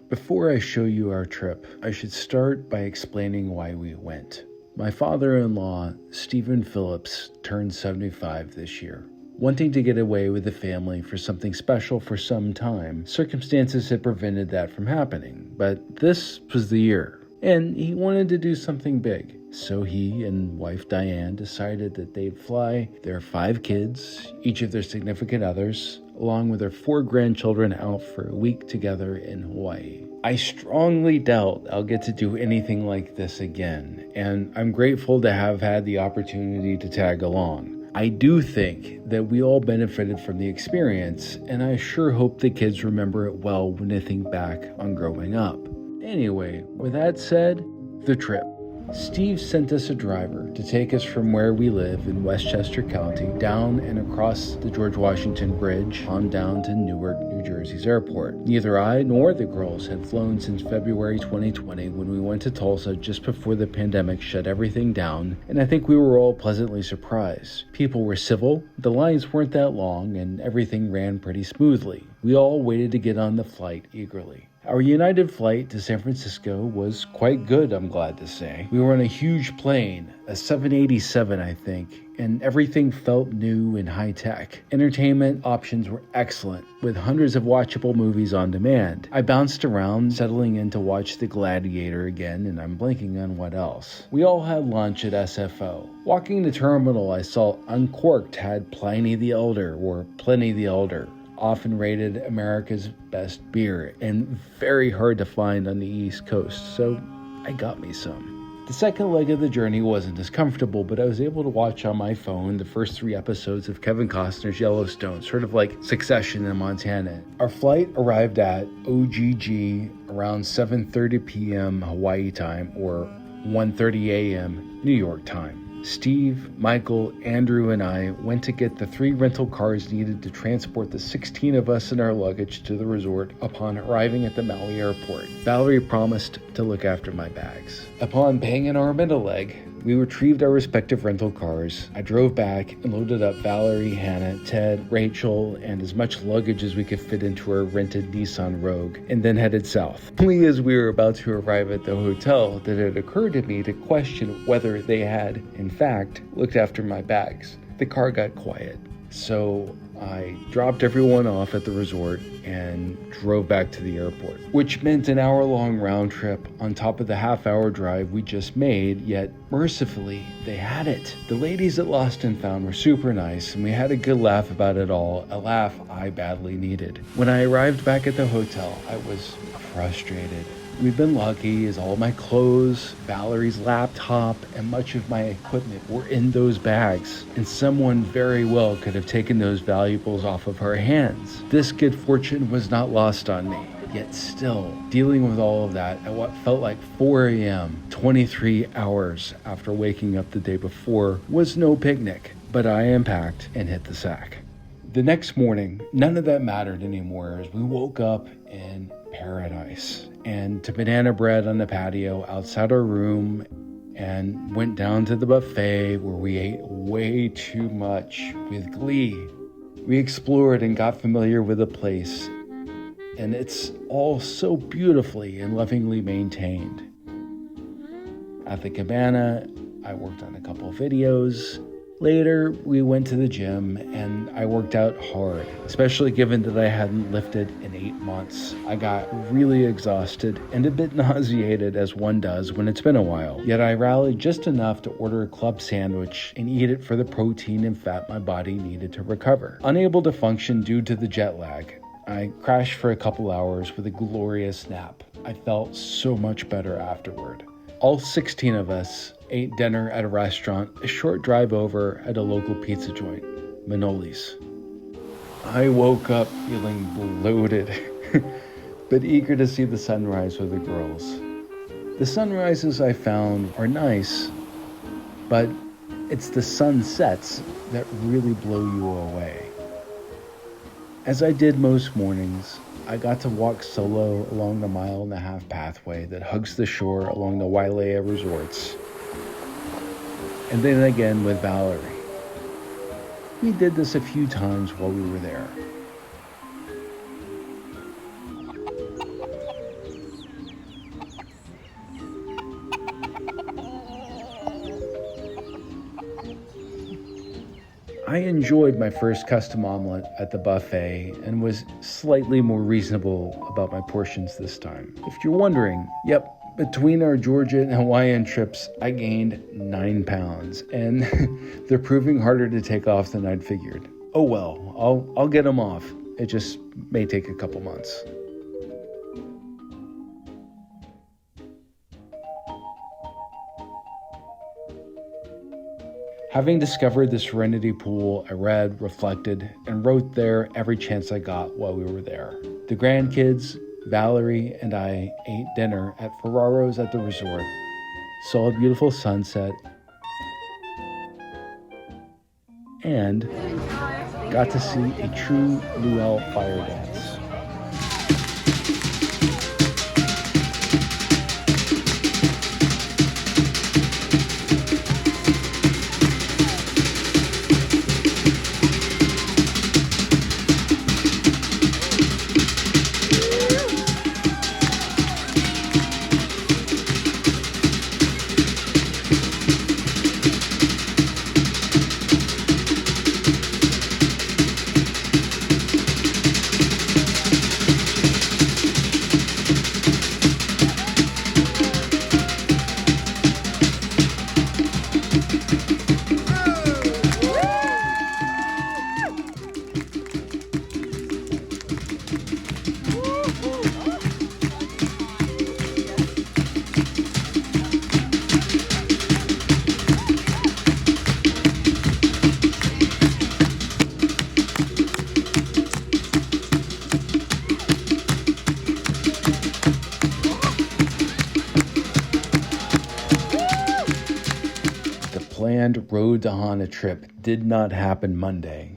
Before I show you our trip, I should start by explaining why we went. My father-in-law, Stephen Phillips, turned 75 this year. Wanting to get away with the family for something special for some time, circumstances had prevented that from happening, but this was the year, and he wanted to do something big. So he and wife Diane decided that they'd fly their 5 kids, each of their significant others, along with their 4 grandchildren out for a week together in Hawaii. I strongly doubt I'll get to do anything like this again, and I'm grateful to have had the opportunity to tag along. I do think that we all benefited from the experience, and I sure hope the kids remember it well when they think back on growing up. Anyway, with that said, the trip. Steve sent us a driver to take us from where we live in Westchester County down and across the George Washington Bridge on down to Newark, New Jersey's airport. Neither I nor the girls had flown since February 2020 when we went to Tulsa just before the pandemic shut everything down, and I think we were all pleasantly surprised. People were civil, the lines weren't that long, and everything ran pretty smoothly. We all waited to get on the flight eagerly. Our United flight to San Francisco was quite good, I'm glad to say. We were on a huge plane, a 787 I think, and everything felt new and high-tech. Entertainment options were excellent, with hundreds of watchable movies on demand. I bounced around, settling in to watch The Gladiator again, and I'm blanking on what else. We all had lunch at SFO. Walking the terminal, I saw Uncorked had Pliny the Elder, or Pliny the Elder, often rated America's best beer and very hard to find on the East Coast, so I got me some. The second leg of the journey wasn't as comfortable, but I was able to watch on my phone the first 3 episodes of Kevin Costner's Yellowstone, sort of like Succession in Montana. Our flight arrived at OGG around 7:30 p.m. Hawaii time or 1:30 a.m. New York time. Steve, Michael, Andrew, and I went to get the 3 rental cars needed to transport the 16 of us and our luggage to the resort upon arriving at the Maui airport. Valerie promised to look after my bags. Upon paying an arm and a leg, we retrieved our respective rental cars. I drove back and loaded up Valerie, Hana, Ted, Rachel, and as much luggage as we could fit into our rented Nissan Rogue, and then headed south. Only as we were about to arrive at the hotel did it occur to me to question whether they had, in fact, looked after my bags. The car got quiet, so I dropped everyone off at the resort and drove back to the airport, which meant an hour-long round trip on top of the half-hour drive we just made, yet mercifully, they had it. The ladies at Lost and Found were super nice, and we had a good laugh about it all, a laugh I badly needed. When I arrived back at the hotel, I was frustrated. We've been lucky as all my clothes, Valerie's laptop, and much of my equipment were in those bags, and someone very well could have taken those valuables off of her hands. This good fortune was not lost on me. Yet still, dealing with all of that at what felt like 4 a.m., 23 hours after waking up the day before, was no picnic, but I unpacked and hit the sack. The next morning, none of that mattered anymore as we woke up in paradise and to banana bread on the patio outside our room and went down to the buffet where we ate way too much with glee. We explored and got familiar with the place, and it's all so beautifully and lovingly maintained. At the cabana, I worked on a couple videos. Later, we went to the gym and I worked out hard, especially given that I hadn't lifted in 8 months. I got really exhausted and a bit nauseated as one does when it's been a while. Yet I rallied just enough to order a club sandwich and eat it for the protein and fat my body needed to recover. Unable to function due to the jet lag, I crashed for a couple hours with a glorious nap. I felt so much better afterward. All 16 of us ate dinner at a restaurant a short drive over at a local pizza joint, Manoli's. I woke up feeling bloated, but eager to see the sunrise with the girls. The sunrises I found are nice, but it's the sunsets that really blow you away. As I did most mornings, I got to walk solo along the 1.5-mile pathway that hugs the shore along the Wailea resorts, and then again with Valerie. We did this a few times while we were there. I enjoyed my first custom omelet at the buffet and was slightly more reasonable about my portions this time. If you're wondering, yep, between our Georgia and Hawaiian trips, I gained 9 pounds, and they're proving harder to take off than I'd figured. Oh well, I'll get them off. It just may take a couple months. Having discovered the Serenity pool, I read, reflected, and wrote there every chance I got while we were there. The grandkids, Valerie, and I ate dinner at Ferraro's at the resort, saw a beautiful sunset, and got to see a true Luau fire dance. Planned road to Hana trip did not happen Monday,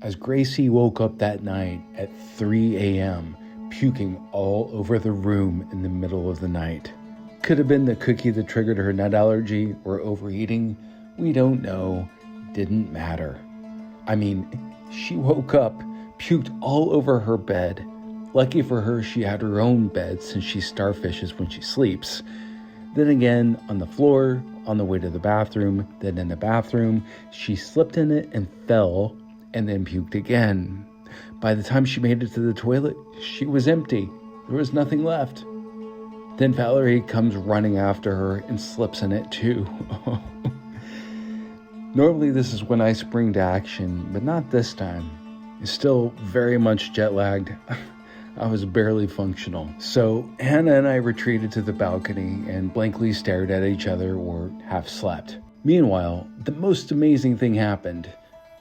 as Gracie woke up that night at 3 a.m., puking all over the room in the middle of the night. Could have been the cookie that triggered her nut allergy or overeating. We don't know. Didn't matter. I mean, she woke up, puked all over her bed. Lucky for her, she had her own bed since she starfishes when she sleeps. Then again, on the floor, on the way to the bathroom, then in the bathroom, she slipped in it and fell, and then puked again. By the time she made it to the toilet, she was empty. There was nothing left. Then Valerie comes running after her and slips in it too. Normally this is when I spring to action, but not this time. Still very much jet-lagged. I was barely functional. So Hana and I retreated to the balcony and blankly stared at each other or half slept. Meanwhile, the most amazing thing happened.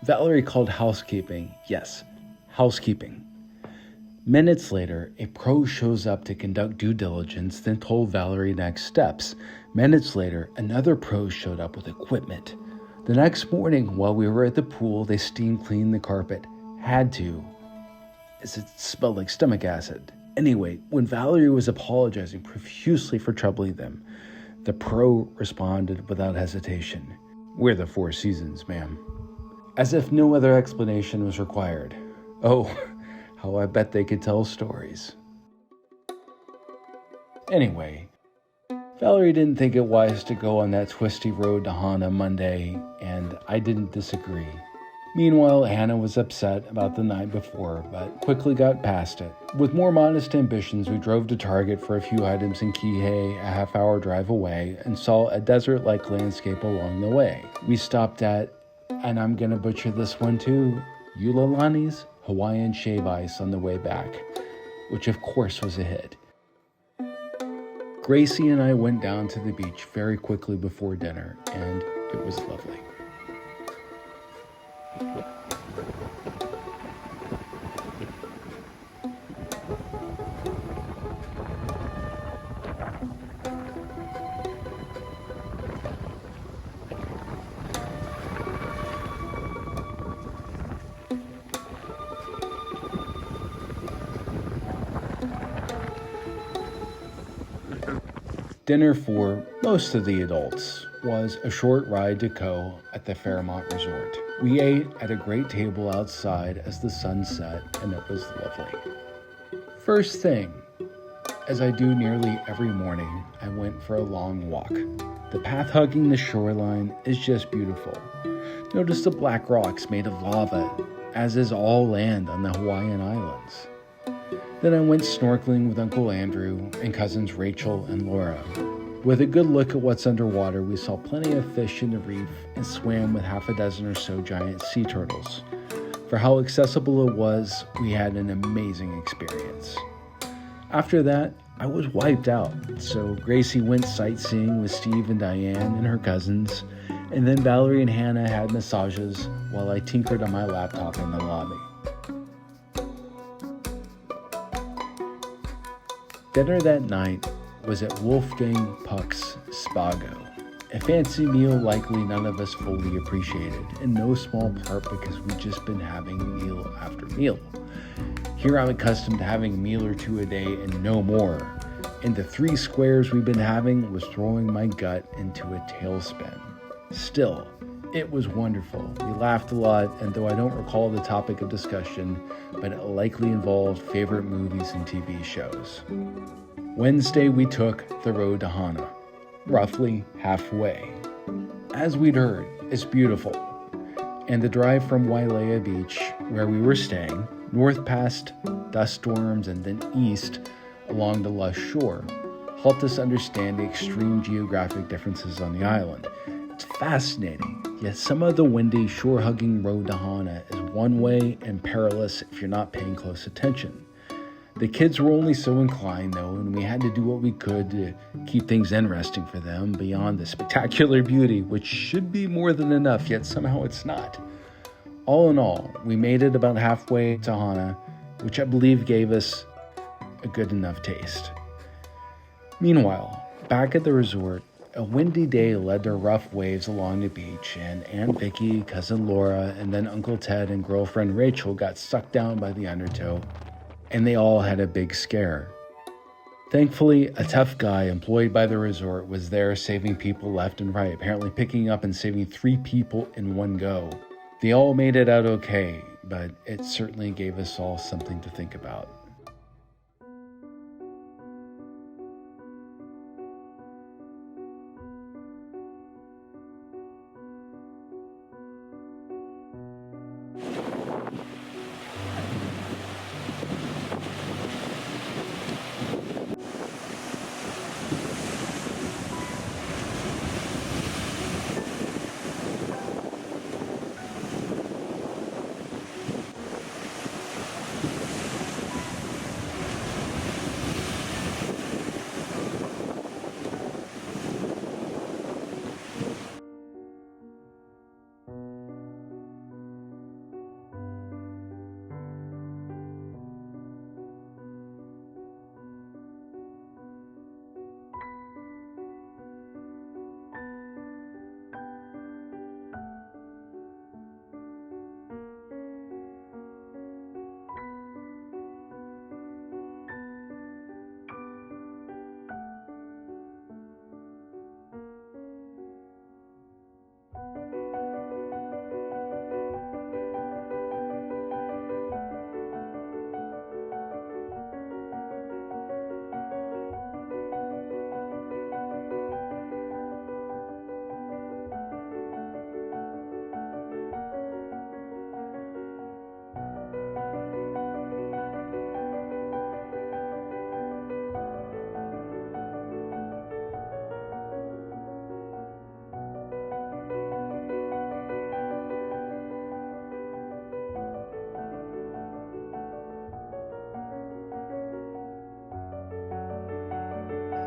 Valerie called housekeeping. Yes, housekeeping. Minutes later, a pro shows up to conduct due diligence, then told Valerie next steps. Minutes later, another pro showed up with equipment. The next morning, while we were at the pool, they steam cleaned the carpet. Had to, as it smelled like stomach acid. Anyway, when Valerie was apologizing profusely for troubling them, the pro responded without hesitation. "We're the Four Seasons, ma'am." As if no other explanation was required. Oh, how I bet they could tell stories. Anyway, Valerie didn't think it wise to go on that twisty road to Hana Monday, and I didn't disagree. Meanwhile, Hana was upset about the night before, but quickly got past it. With more modest ambitions, we drove to Target for a few items in Kihei, a half-hour drive away, and saw a desert-like landscape along the way. We stopped at, and I'm gonna butcher this one too, Yulalani's Hawaiian Shave Ice on the way back, which of course was a hit. Gracie and I went down to the beach very quickly before dinner, and it was lovely. Dinner for most of the adults was a short ride to Ko at the Fairmont Resort. We ate at a great table outside as the sun set, and it was lovely. First thing, as I do nearly every morning, I went for a long walk. The path hugging the shoreline is just beautiful. Noticed the black rocks made of lava, as is all land on the Hawaiian Islands. Then I went snorkeling with Uncle Andrew and cousins Rachel and Laura. With a good look at what's underwater, we saw plenty of fish in the reef and swam with half a dozen or so giant sea turtles. For how accessible it was, we had an amazing experience. After that, I was wiped out, so Gracie went sightseeing with Steve and Diane and her cousins, and then Valerie and Hana had massages while I tinkered on my laptop in the lobby. Dinner that night was at Wolfgang Puck's Spago, a fancy meal likely none of us fully appreciated, in no small part because we'd just been having meal after meal. Here I'm accustomed to having a meal or two a day and no more, and the 3 squares we've been having was throwing my gut into a tailspin. Still, it was wonderful. We laughed a lot, and though I don't recall the topic of discussion, but it likely involved favorite movies and TV shows. Wednesday, we took the road to Hana, roughly halfway. As we'd heard, it's beautiful, and the drive from Wailea Beach, where we were staying, north past dust storms and then east along the lush shore, helped us understand the extreme geographic differences on the island. It's fascinating, yet some of the windy, shore-hugging road to Hana is one-way and perilous if you're not paying close attention. The kids were only so inclined, though, and we had to do what we could to keep things interesting for them beyond the spectacular beauty, which should be more than enough, yet somehow it's not. All in all, we made it about halfway to Hana, which I believe gave us a good enough taste. Meanwhile, back at the resort, a windy day led to rough waves along the beach, and Aunt Vicky, Cousin Laura, and then Uncle Ted and girlfriend Rachel got sucked down by the undertow, and they all had a big scare. Thankfully, a tough guy employed by the resort was there saving people left and right, apparently picking up and saving 3 people in one go. They all made it out okay, but it certainly gave us all something to think about.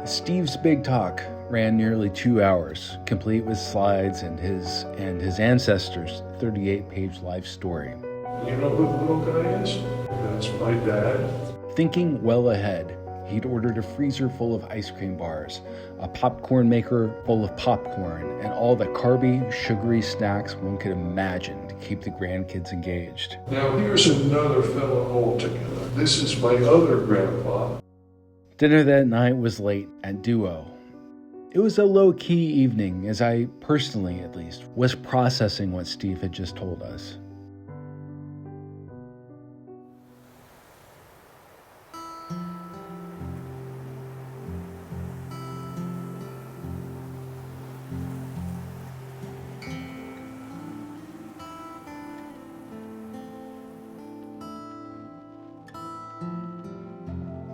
Steve's big talk ran nearly 2 hours, complete with slides and his ancestors' 38-page life story. You know who the little guy is? That's my dad. Thinking well ahead, he'd ordered a freezer full of ice cream bars, a popcorn maker full of popcorn, and all the carby, sugary snacks one could imagine to keep the grandkids engaged. Now here's another fellow altogether. This is my other grandpa. Dinner that night was late at Duo. It was a low-key evening, as I, personally at least, was processing what Steve had just told us.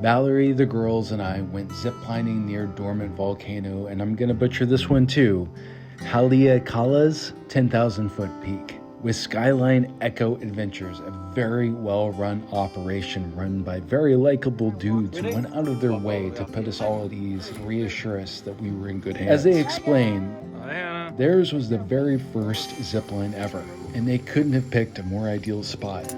Valerie, the girls, and I went ziplining near dormant volcano, and I'm going to butcher this one too, Haleakala's 10,000-foot peak, with Skyline Echo Adventures, a very well-run operation run by very likable dudes who went out of their way to put us all at ease and reassure us that we were in good hands. As they explained, theirs was the very first zipline ever, and they couldn't have picked a more ideal spot.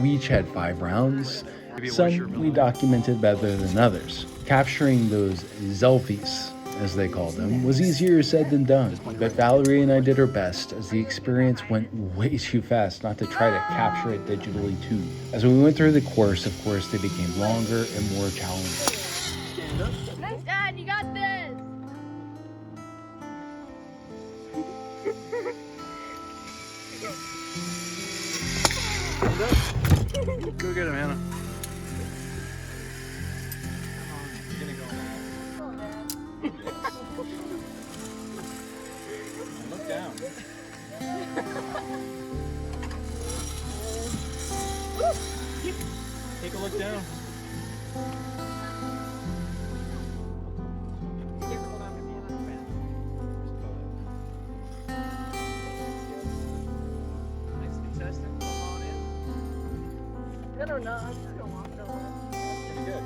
We each had 5 rounds. Some we documented better than others. Capturing those selfies, as they called them, was easier said than done. But Valerie and I did our best, as the experience went way too fast not to try to capture it digitally too. As we went through the course, of course, they became longer and more challenging. Nice, Dad, you got this! Go get him, Hannah. Look down. Take a look down. Nice contestant. Come on in. I don't know, I'm just gonna walk it over. Pretty good.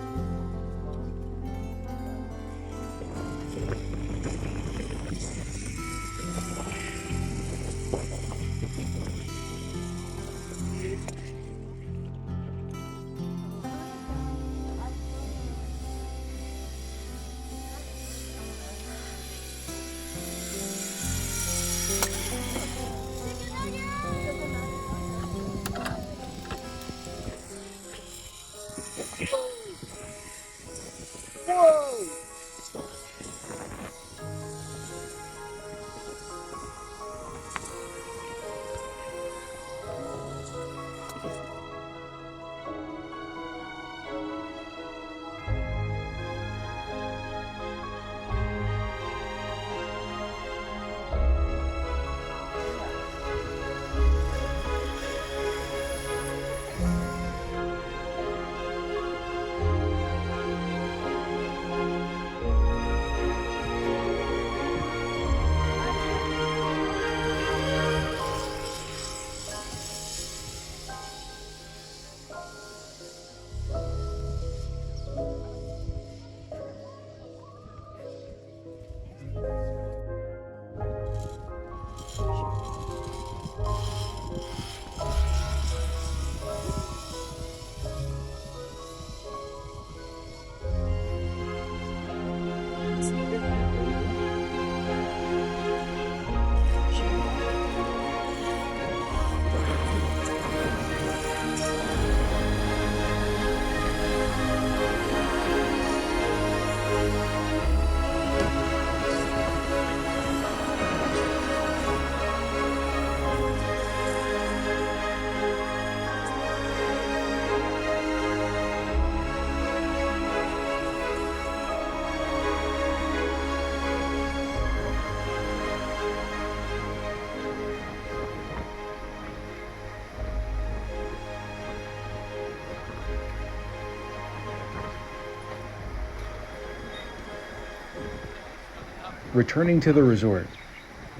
Returning to the resort,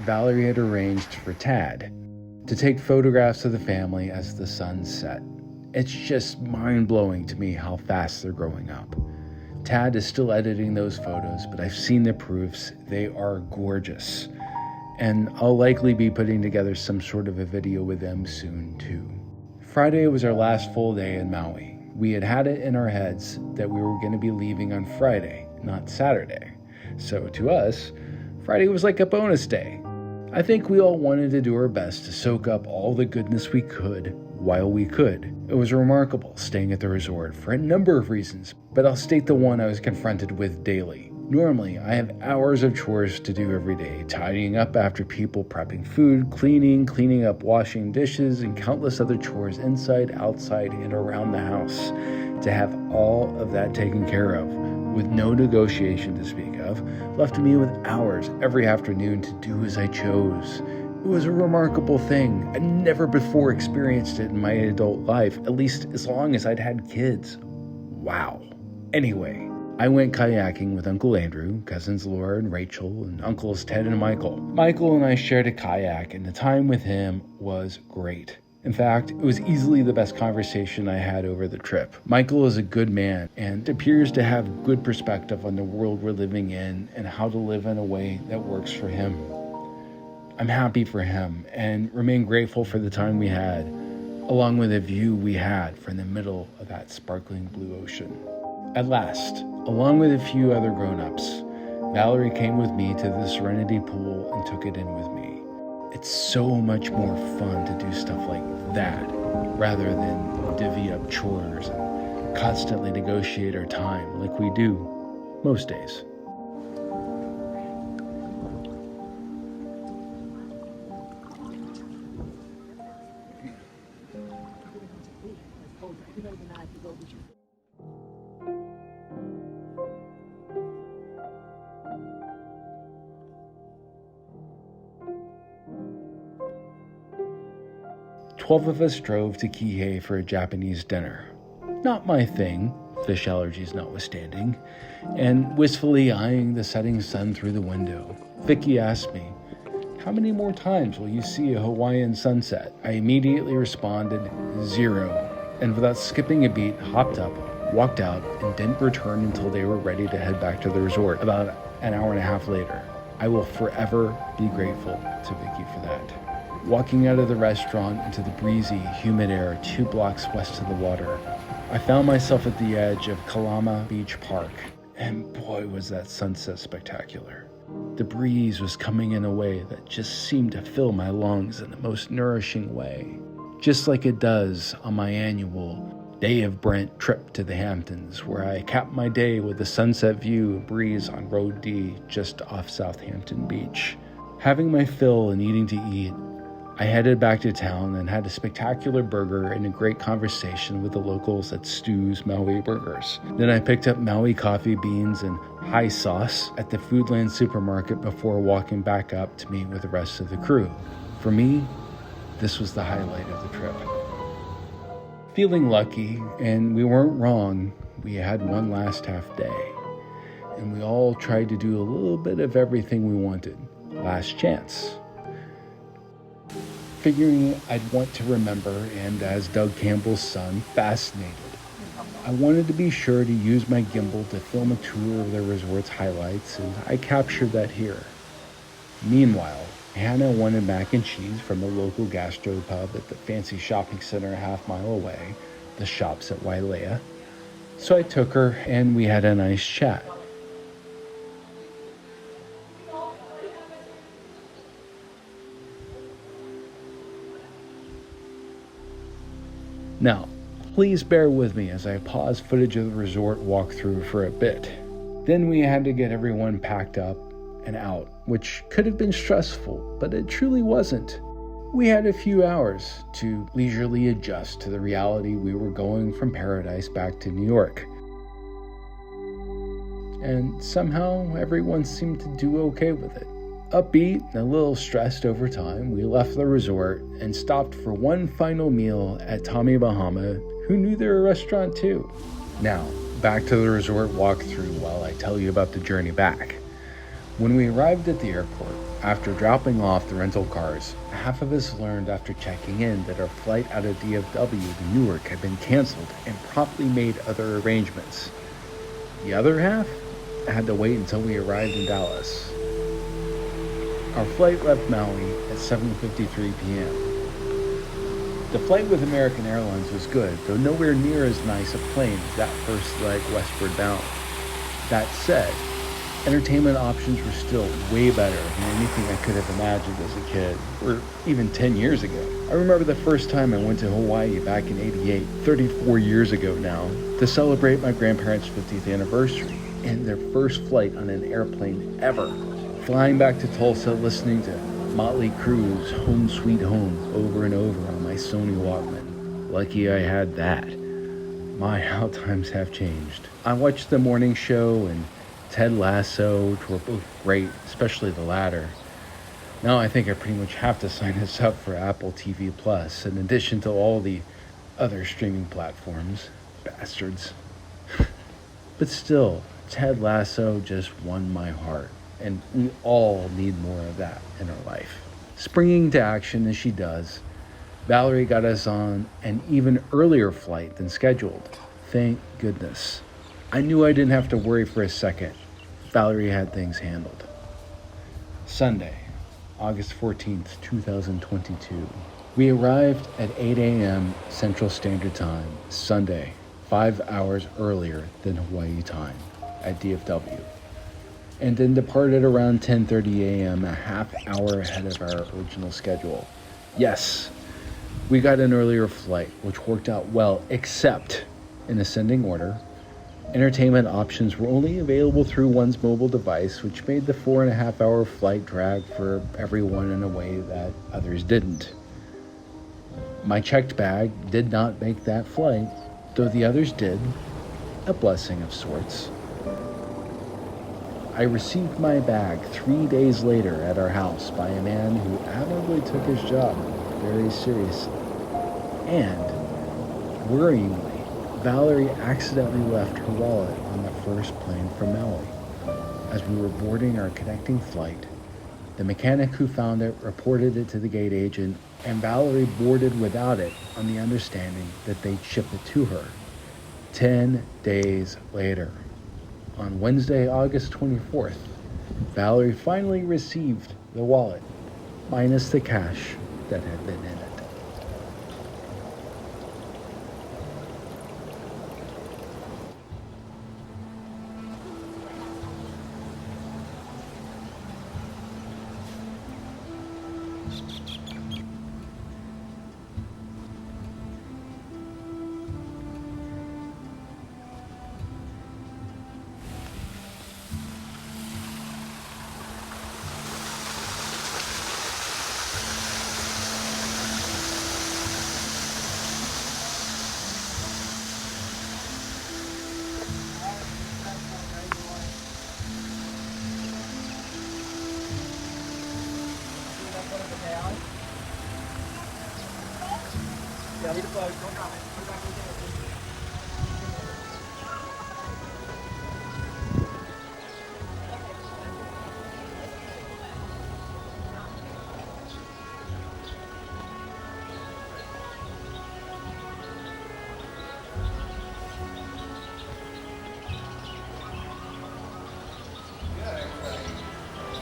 Valerie had arranged for Tad to take photographs of the family as the sun set. It's just mind-blowing to me how fast they're growing up. Tad is still editing those photos, but I've seen the proofs. They are gorgeous. And I'll likely be putting together some sort of a video with them soon too. Friday was our last full day in Maui. We had it in our heads that we were going to be leaving on Friday, not Saturday. So to us, Friday was like a bonus day. I think we all wanted to do our best to soak up all the goodness we could while we could. It was remarkable staying at the resort for a number of reasons, but I'll state the one I was confronted with daily. Normally, I have hours of chores to do every day, tidying up after people, prepping food, cleaning up washing dishes, and countless other chores inside, outside, and around the house. To have all of that taken care of, with no negotiation to speak of, left me with hours every afternoon to do as I chose. It was a remarkable thing. I'd never before experienced it in my adult life, at least as long as I'd had kids. Wow. Anyway, I went kayaking with Uncle Andrew, cousins Laura and Rachel, and uncles Ted and Michael. Michael and I shared a kayak, and the time with him was great. In fact, it was easily the best conversation I had over the trip. Michael is a good man and appears to have good perspective on the world we're living in and how to live in a way that works for him. I'm happy for him and remain grateful for the time we had, along with the view we had from the middle of that sparkling blue ocean. At last, along with a few other grown-ups, Valerie came with me to the Serenity pool and took it in with me. It's so much more fun to do stuff like that rather than divvy up chores and constantly negotiate our time like we do most days. Twelve of us drove to Kihei for a Japanese dinner. Not my thing, fish allergies notwithstanding, and wistfully eyeing the setting sun through the window, Vicky asked me, "How many more times will you see a Hawaiian sunset?" I immediately responded, 0, and without skipping a beat, hopped up, walked out, and didn't return until they were ready to head back to the resort about an hour and a half later. I will forever be grateful to Vicky for that. Walking out of the restaurant into the breezy, humid air 2 blocks west of the water, I found myself at the edge of Kalama Beach Park, and boy was that sunset spectacular. The breeze was coming in a way that just seemed to fill my lungs in the most nourishing way, just like it does on my annual Day of Brent trip to the Hamptons, where I capped my day with a sunset view and breeze on Road D just off Southampton Beach. Having my fill and eating to eat, I headed back to town and had a spectacular burger and a great conversation with the locals at Stu's Maui Burgers. Then I picked up Maui coffee beans and high sauce at the Foodland supermarket before walking back up to meet with the rest of the crew. For me, this was the highlight of the trip. Feeling lucky, and we weren't wrong, we had one last half day. And we all tried to do a little bit of everything we wanted. Last chance. Figuring I'd want to remember, and as Doug Campbell's son, fascinated, I wanted to be sure to use my gimbal to film a tour of the resort's highlights, and I captured that here. Meanwhile, Hana wanted mac and cheese from a local gastropub at the fancy shopping center a half-mile away, the Shops at Wailea. So I took her, and we had a nice chat. Now, please bear with me as I pause footage of the resort walkthrough for a bit. Then we had to get everyone packed up and out, which could have been stressful, but it truly wasn't. We had a few hours to leisurely adjust to the reality we were going from paradise back to New York. And somehow everyone seemed to do okay with it. Upbeat and a little stressed over time, we left the resort and stopped for one final meal at Tommy Bahama, who knew their restaurant too. Now, back to the resort walkthrough while I tell you about the journey back. When we arrived at the airport, after dropping off the rental cars, half of us learned after checking in that our flight out of DFW to Newark had been canceled and promptly made other arrangements. The other half had to wait until we arrived in Dallas. Our flight left Maui at 7:53 p.m. The flight with American Airlines was good, though nowhere near as nice a plane as that first leg westward bound. That said, entertainment options were still way better than anything I could have imagined as a kid, or even 10 years ago. I remember the first time I went to Hawaii back in '88, 34 years ago now, to celebrate my grandparents' 50th anniversary, and their first flight on an airplane ever. Flying back to Tulsa, listening to Motley Crue's Home Sweet Home over and over on my Sony Walkman. Lucky I had that. My, how times have changed. I watched the morning show and Ted Lasso, which were both great, especially the latter. Now I think I pretty much have to sign us up for Apple TV Plus, in addition to all the other streaming platforms. Bastards. But still, Ted Lasso just won my heart, and we all need more of that in our life. Springing to action as she does, Valerie got us on an even earlier flight than scheduled. Thank goodness. I knew I didn't have to worry for a second. Valerie had things handled. Sunday, August 14th, 2022. We arrived at 8 a.m. Central Standard Time, Sunday, 5 hours earlier than Hawaii time at DFW, and then departed around 10:30 a.m., a half hour ahead of our original schedule. Yes, we got an earlier flight, which worked out well, except in ascending order. Entertainment options were only available through one's mobile device, which made the 4.5-hour flight drag for everyone in a way that others didn't. My checked bag did not make that flight, though the others did, a blessing of sorts. I received my bag 3 days later at our house by a man who admirably took his job very seriously. And, worryingly, Valerie accidentally left her wallet on the first plane from Maui. As we were boarding our connecting flight, the mechanic who found it reported it to the gate agent, and Valerie boarded without it on the understanding that they'd ship it to her. 10 days later, on Wednesday, August 24th, Valerie finally received the wallet, minus the cash that had been in it.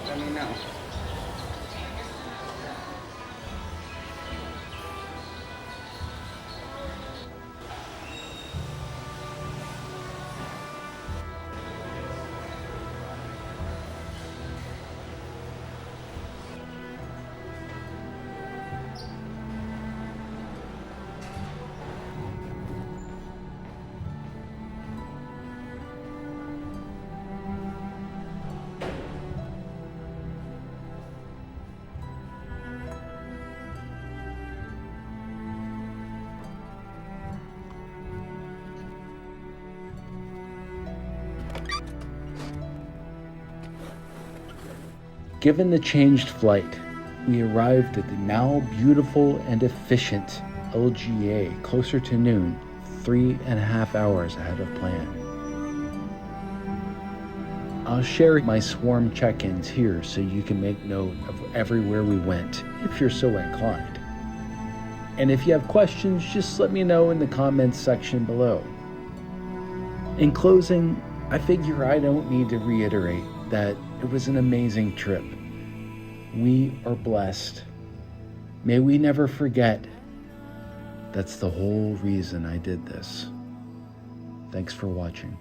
Let me know. Given the changed flight, we arrived at the now beautiful and efficient LGA closer to noon, 3.5 hours ahead of plan. I'll share my swarm check-ins here so you can make note of everywhere we went if you're so inclined. And if you have questions, just let me know in the comments section below. In closing, I figure I don't need to reiterate that it was an amazing trip. We are blessed. May we never forget. That's the whole reason I did this. Thanks for watching.